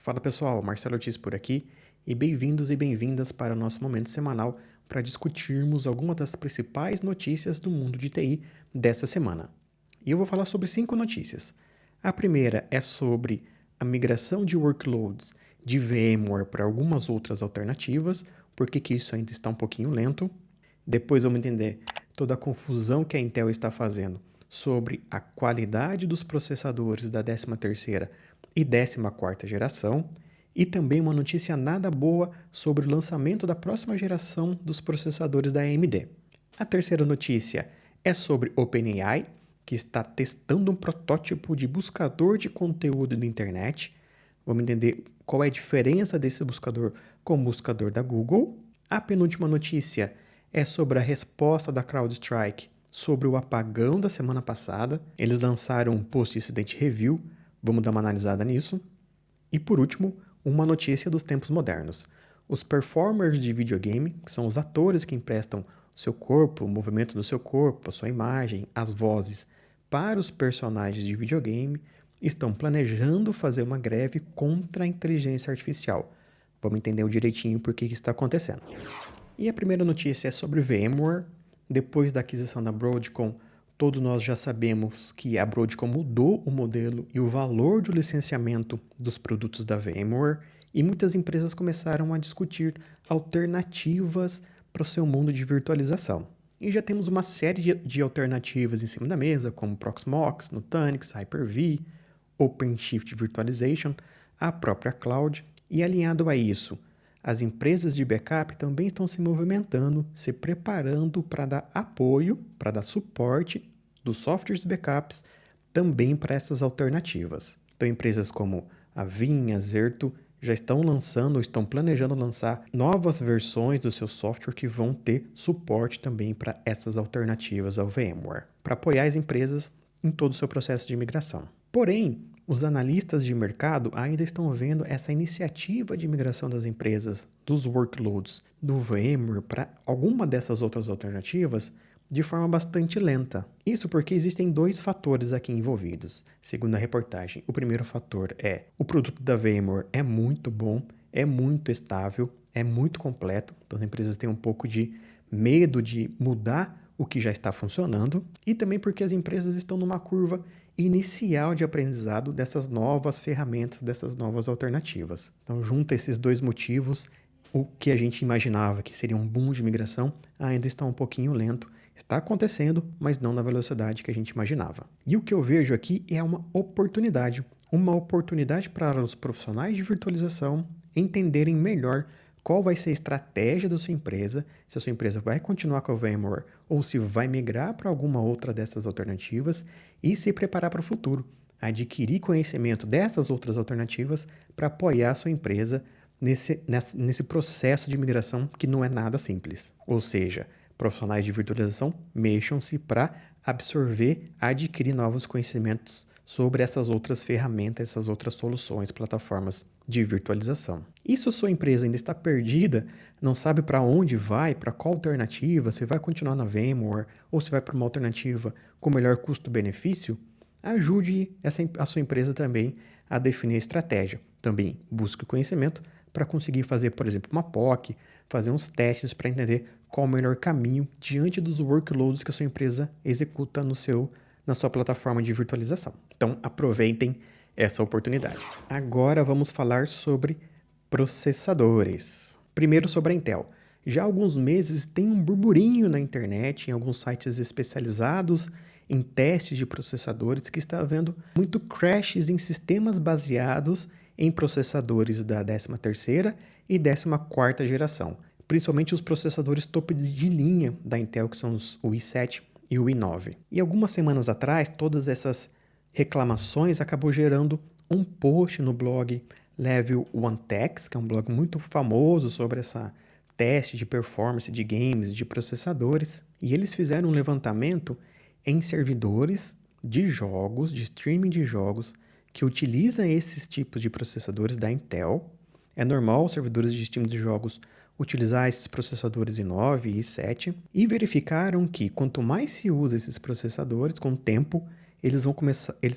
Fala pessoal, Marcelo Ortiz por aqui e bem-vindos e bem-vindas para o nosso momento semanal para discutirmos algumas das principais notícias do mundo de TI dessa semana. E eu vou falar sobre 5 notícias. A primeira é sobre a migração de workloads de VMware para algumas outras alternativas, por que isso ainda está um pouquinho lento. Depois vamos entender toda a confusão que a Intel está fazendo sobre a qualidade dos processadores da 13ª e 14ª geração, e também uma notícia nada boa sobre o lançamento da próxima geração dos processadores da AMD. A terceira notícia é sobre OpenAI, que está testando um protótipo de buscador de conteúdo da internet. Vamos entender qual é a diferença desse buscador com o buscador da Google. A penúltima notícia é sobre a resposta da CrowdStrike sobre o apagão da semana passada. Eles lançaram um post-incident review, vamos dar uma analisada nisso. E por último, uma notícia dos tempos modernos. Os performers de videogame, que são os atores que emprestam o seu corpo, o movimento do seu corpo, a sua imagem, as vozes para os personagens de videogame, estão planejando fazer uma greve contra a inteligência artificial. Vamos entender direitinho por que isso está acontecendo. E a primeira notícia é sobre VMware. Depois da aquisição da Broadcom, todos nós já sabemos que a Broadcom mudou o modelo e o valor do licenciamento dos produtos da VMware e muitas empresas começaram a discutir alternativas para o seu mundo de virtualização. E já temos uma série de alternativas em cima da mesa, como Proxmox, Nutanix, Hyper-V, OpenShift Virtualization, a própria Cloud, e alinhado a isso, as empresas de backup também estão se movimentando, se preparando para dar apoio, para dar suporte dos softwares de backups também para essas alternativas. Então, empresas como a Veeam, a Zerto já estão lançando ou estão planejando lançar novas versões do seu software que vão ter suporte também para essas alternativas ao VMware, para apoiar as empresas em todo o seu processo de migração. Porém, os analistas de mercado ainda estão vendo essa iniciativa de migração das empresas dos workloads do VMware para alguma dessas outras alternativas de forma bastante lenta. Isso porque existem 2 fatores aqui envolvidos, segundo a reportagem. O primeiro fator é o produto da VMware é muito bom, é muito estável, é muito completo, então as empresas têm um pouco de medo de mudar o que já está funcionando, e também porque as empresas estão numa curva inicial de aprendizado dessas novas ferramentas, dessas novas alternativas. Então, junto a esses 2 motivos, o que a gente imaginava que seria um boom de migração ainda está um pouquinho lento. Está acontecendo, mas não na velocidade que a gente imaginava. E o que eu vejo aqui é uma oportunidade para os profissionais de virtualização entenderem melhor qual vai ser a estratégia da sua empresa, se a sua empresa vai continuar com a VMware ou se vai migrar para alguma outra dessas alternativas e se preparar para o futuro, adquirir conhecimento dessas outras alternativas para apoiar a sua empresa nesse processo de migração que não é nada simples. Ou seja, profissionais de virtualização mexam-se para absorver, adquirir novos conhecimentos sobre essas outras ferramentas, essas outras soluções, plataformas de virtualização. E se a sua empresa ainda está perdida, não sabe para onde vai, para qual alternativa, se vai continuar na VMware ou se vai para uma alternativa com melhor custo-benefício, ajude a sua empresa também a definir a estratégia. Também busque o conhecimento para conseguir fazer, por exemplo, uma POC, fazer uns testes para entender qual o melhor caminho diante dos workloads que a sua empresa executa na sua plataforma de virtualização. Então, aproveitem essa oportunidade. Agora vamos falar sobre processadores. Primeiro sobre a Intel. Já há alguns meses tem um burburinho na internet, em alguns sites especializados em testes de processadores, que está havendo muito crashes em sistemas baseados em processadores da 13ª e 14ª geração, principalmente os processadores topo de linha da Intel, que são o i7 e o i9. E algumas semanas atrás, todas essas reclamações acabou gerando um post no blog Level 1 Techs, que é um blog muito famoso sobre essa teste de performance de games, de processadores, e eles fizeram um levantamento em servidores de jogos, de streaming de jogos, que utilizam esses tipos de processadores da Intel. É normal os servidores de streaming de jogos utilizar esses processadores i9 e i7, e verificaram que quanto mais se usa esses processadores, com o tempo, eles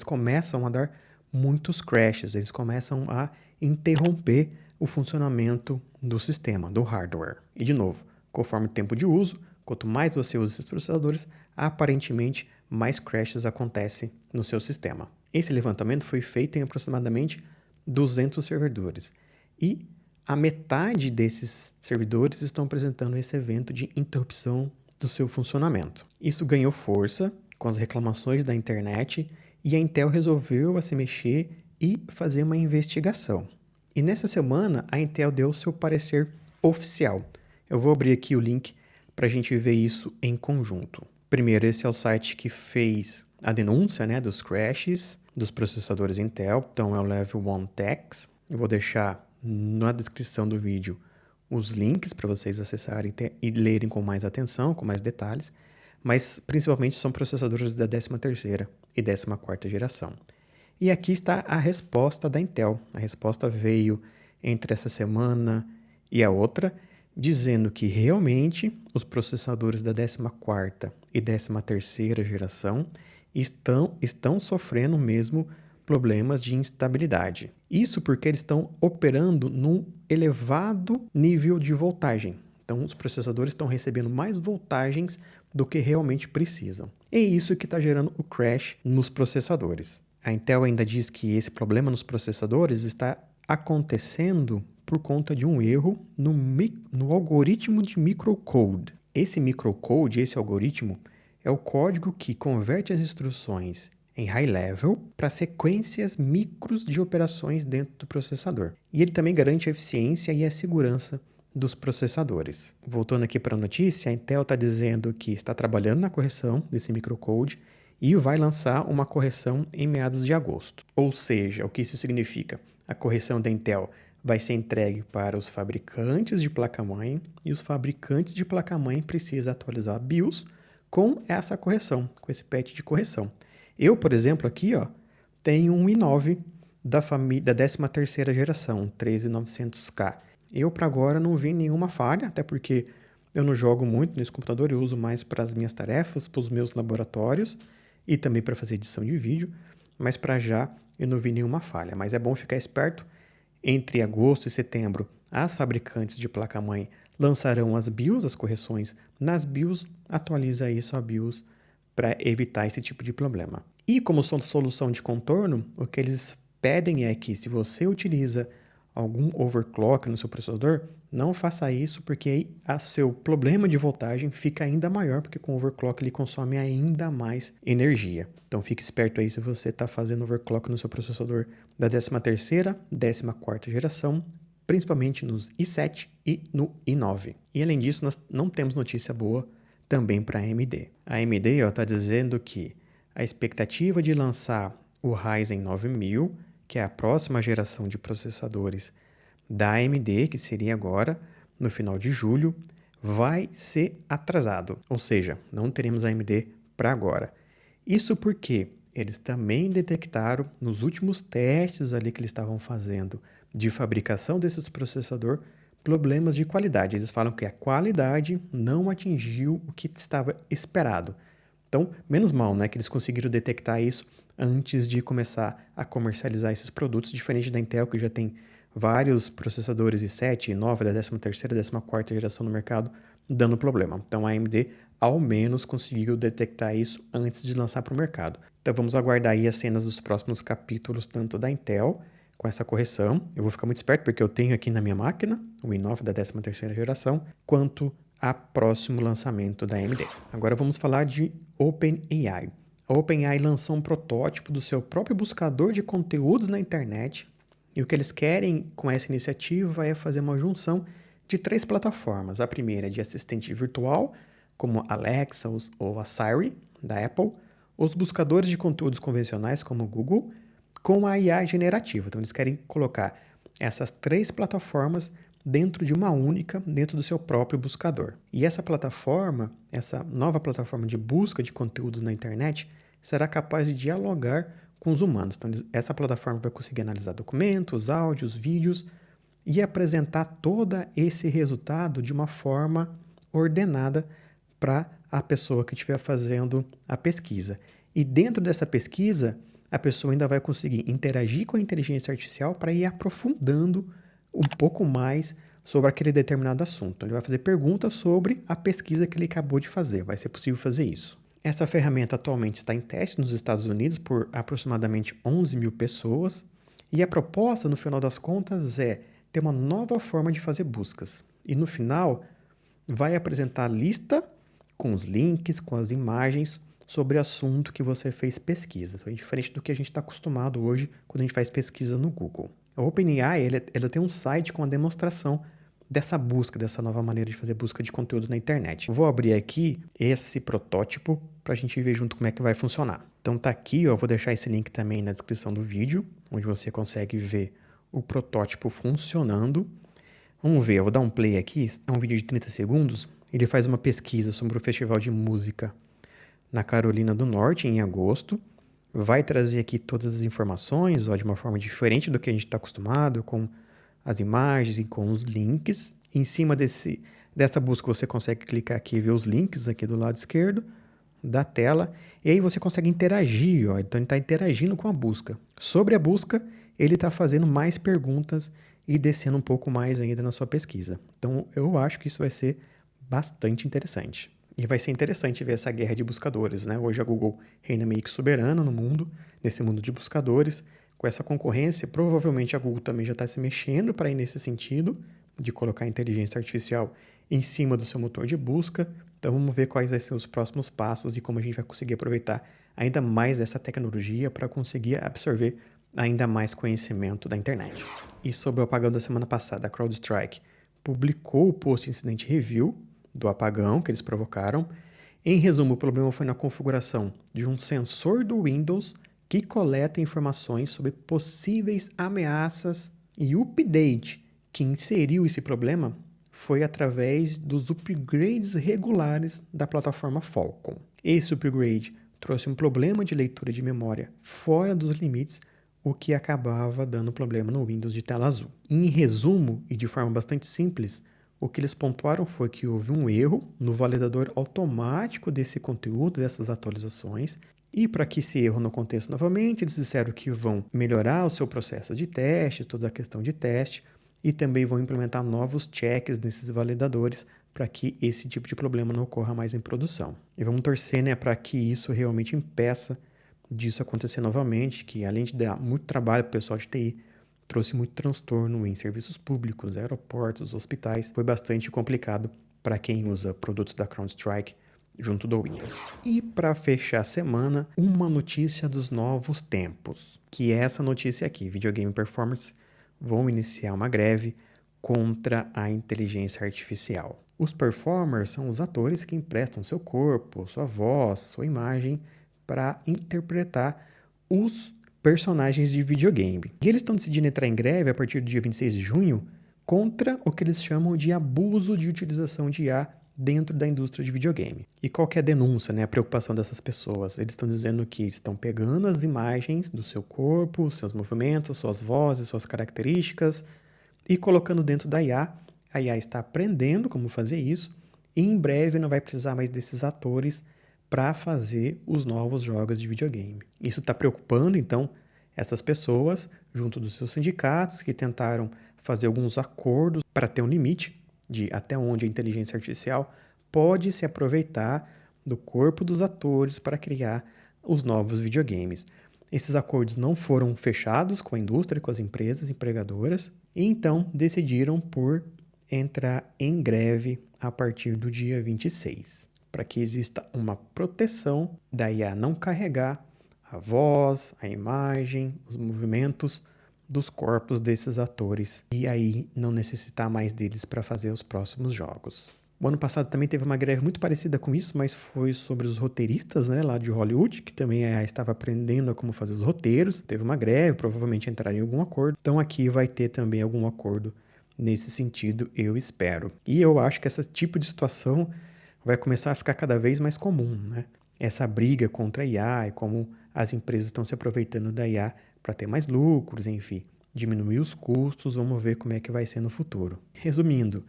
começam a dar muitos crashes, eles começam a interromper o funcionamento do sistema, do hardware. E de novo, conforme o tempo de uso, quanto mais você usa esses processadores, aparentemente mais crashes acontecem no seu sistema. Esse levantamento foi feito em aproximadamente 200 servidores e a metade desses servidores estão apresentando esse evento de interrupção do seu funcionamento. Isso ganhou força com as reclamações da internet e a Intel resolveu se mexer e fazer uma investigação. E nessa semana a Intel deu seu parecer oficial. Eu vou abrir aqui o link para a gente ver isso em conjunto. Primeiro, esse é o site que fez a denúncia, né, dos crashes dos processadores Intel. Então é o Level 1 Techs. Eu vou deixar na descrição do vídeo os links para vocês acessarem e lerem com mais atenção, com mais detalhes, mas principalmente são processadores da 13ª e 14ª geração. E aqui está a resposta da Intel. A resposta veio entre essa semana e a outra, dizendo que realmente os processadores da 14ª e 13ª geração estão sofrendo mesmo problemas de instabilidade. Isso porque eles estão operando num elevado nível de voltagem. Então, os processadores estão recebendo mais voltagens do que realmente precisam. É isso que está gerando o crash nos processadores. A Intel ainda diz que esse problema nos processadores está acontecendo por conta de um erro no algoritmo de microcode. Esse microcode, esse algoritmo, é o código que converte as instruções em high level para sequências micros de operações dentro do processador. E ele também garante a eficiência e a segurança dos processadores. Voltando aqui para a notícia, a Intel está dizendo que está trabalhando na correção desse microcode e vai lançar uma correção em meados de agosto. Ou seja, o que isso significa? A correção da Intel vai ser entregue para os fabricantes de placa-mãe e os fabricantes de placa-mãe precisam atualizar a BIOS com essa correção, com esse patch de correção. Eu, por exemplo, aqui tenho um i9 da 13ª geração, um 13900K. Eu, para agora, não vi nenhuma falha, até porque eu não jogo muito nesse computador, eu uso mais para as minhas tarefas, para os meus laboratórios e também para fazer edição de vídeo, mas para já eu não vi nenhuma falha. Mas é bom ficar esperto. Entre agosto e setembro, as fabricantes de placa-mãe lançarão as BIOS, as correções nas BIOS, atualiza isso a BIOS para evitar esse tipo de problema. E como solução de contorno, o que eles pedem é que se você utiliza algum overclock no seu processador, não faça isso porque aí seu problema de voltagem fica ainda maior, porque com overclock ele consome ainda mais energia. Então fique esperto aí se você está fazendo overclock no seu processador da 13ª, 14ª geração, principalmente nos i7 e no i9. E além disso, nós não temos notícia boa também para a AMD. A AMD está dizendo que a expectativa de lançar o Ryzen 9000, que é a próxima geração de processadores da AMD, que seria agora no final de julho, vai ser atrasado. Ou seja, não teremos AMD para agora. Isso porque eles também detectaram nos últimos testes ali que eles estavam fazendo de fabricação desses processadores problemas de qualidade. Eles falam que a qualidade não atingiu o que estava esperado. Então, menos mal, né, que eles conseguiram detectar isso antes de começar a comercializar esses produtos, diferente da Intel, que já tem vários processadores i7 e i9 da 13ª e 14ª geração no mercado dando problema. Então, a AMD ao menos conseguiu detectar isso antes de lançar para o mercado. Então, vamos aguardar aí as cenas dos próximos capítulos, tanto da Intel, com essa correção. Eu vou ficar muito esperto porque eu tenho aqui na minha máquina o i9 da 13ª geração, quanto a próximo lançamento da AMD. Agora vamos falar de OpenAI. A OpenAI lançou um protótipo do seu próprio buscador de conteúdos na internet e o que eles querem com essa iniciativa é fazer uma junção de 3 plataformas. A primeira é de assistente virtual, como a Alexa ou a Siri, da Apple, os buscadores de conteúdos convencionais, como o Google, com a IA generativa. Então, eles querem colocar essas 3 plataformas dentro de uma única, dentro do seu próprio buscador. E essa plataforma, essa nova plataforma de busca de conteúdos na internet, será capaz de dialogar com os humanos. Então, essa plataforma vai conseguir analisar documentos, áudios, vídeos e apresentar todo esse resultado de uma forma ordenada para a pessoa que estiver fazendo a pesquisa. E dentro dessa pesquisa, a pessoa ainda vai conseguir interagir com a inteligência artificial para ir aprofundando um pouco mais sobre aquele determinado assunto. Ele vai fazer perguntas sobre a pesquisa que ele acabou de fazer. Vai ser possível fazer isso. Essa ferramenta atualmente está em teste nos Estados Unidos por aproximadamente 11 mil pessoas. E a proposta, no final das contas, é ter uma nova forma de fazer buscas. E no final, vai apresentar a lista com os links, com as imagens sobre o assunto que você fez pesquisa. Então, é diferente do que a gente está acostumado hoje quando a gente faz pesquisa no Google. A OpenAI ela tem um site com a demonstração dessa busca, dessa nova maneira de fazer busca de conteúdo na internet. Vou abrir aqui esse protótipo para a gente ver junto como é que vai funcionar. Então tá aqui, ó, eu vou deixar esse link também na descrição do vídeo, onde você consegue ver o protótipo funcionando. Vamos ver, eu vou dar um play aqui, é um vídeo de 30 segundos. Ele faz uma pesquisa sobre o Festival de Música na Carolina do Norte, em agosto. Vai trazer aqui todas as informações, ó, de uma forma diferente do que a gente está acostumado, com as imagens e com os links. Em cima dessa busca você consegue clicar aqui e ver os links aqui do lado esquerdo da tela. E aí você consegue interagir, ó. Então ele está interagindo com a busca. Sobre a busca, ele está fazendo mais perguntas e descendo um pouco mais ainda na sua pesquisa. Então eu acho que isso vai ser bastante interessante. E vai ser interessante ver essa guerra de buscadores, né? Hoje a Google reina meio que soberana no mundo, nesse mundo de buscadores. Com essa concorrência, provavelmente a Google também já está se mexendo para ir nesse sentido, de colocar a inteligência artificial em cima do seu motor de busca. Então vamos ver quais vão ser os próximos passos e como a gente vai conseguir aproveitar ainda mais essa tecnologia para conseguir absorver ainda mais conhecimento da internet. E sobre o apagão da semana passada, a CrowdStrike publicou o post-incident review do apagão que eles provocaram. Em resumo, o problema foi na configuração de um sensor do Windows que coleta informações sobre possíveis ameaças, e o update que inseriu esse problema foi através dos upgrades regulares da plataforma Falcon. Esse upgrade trouxe um problema de leitura de memória fora dos limites, o que acabava dando problema no Windows de tela azul. Em resumo, e de forma bastante simples, o que eles pontuaram foi que houve um erro no validador automático desse conteúdo, dessas atualizações. E para que esse erro não aconteça novamente, eles disseram que vão melhorar o seu processo de teste, toda a questão de teste, e também vão implementar novos checks nesses validadores para que esse tipo de problema não ocorra mais em produção. E vamos torcer, né, para que isso realmente impeça disso acontecer novamente, que além de dar muito trabalho para o pessoal de TI, trouxe muito transtorno em serviços públicos, aeroportos, hospitais. Foi bastante complicado para quem usa produtos da CrowdStrike junto do Windows. E para fechar a semana, uma notícia dos novos tempos, que é essa notícia aqui: Videogame Performance vão iniciar uma greve contra a inteligência artificial. Os performers são os atores que emprestam seu corpo, sua voz, sua imagem para interpretar os personagens de videogame. E eles estão decidindo entrar em greve a partir do dia 26 de junho contra o que eles chamam de abuso de utilização de IA dentro da indústria de videogame. E qual que é a denúncia, né, a preocupação dessas pessoas? Eles estão dizendo que estão pegando as imagens do seu corpo, seus movimentos, suas vozes, suas características e colocando dentro da IA. A IA está aprendendo como fazer isso e em breve não vai precisar mais desses atores para fazer os novos jogos de videogame. Isso está preocupando, então, essas pessoas, junto dos seus sindicatos, que tentaram fazer alguns acordos para ter um limite de até onde a inteligência artificial pode se aproveitar do corpo dos atores para criar os novos videogames. Esses acordos não foram fechados com a indústria, com as empresas empregadoras, e então decidiram por entrar em greve a partir do dia 26, para que exista uma proteção da IA não carregar a voz, a imagem, os movimentos dos corpos desses atores e aí não necessitar mais deles para fazer os próximos jogos. O ano passado também teve uma greve muito parecida com isso, mas foi sobre os roteiristas, né, lá de Hollywood, que também estava aprendendo a como fazer os roteiros. Teve uma greve, provavelmente entraria em algum acordo. Então aqui vai ter também algum acordo nesse sentido, eu espero. E eu acho que esse tipo de situação vai começar a ficar cada vez mais comum, né? Essa briga contra a IA e como as empresas estão se aproveitando da IA para ter mais lucros, enfim, diminuir os custos. Vamos ver como é que vai ser no futuro. Resumindo,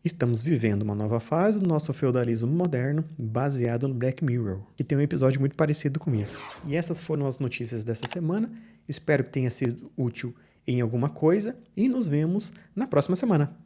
Estamos vivendo uma nova fase do nosso feudalismo moderno, baseado no Black Mirror, que tem um episódio muito parecido com isso. E essas foram as notícias dessa semana. Espero que tenha sido útil em alguma coisa e nos vemos na próxima semana.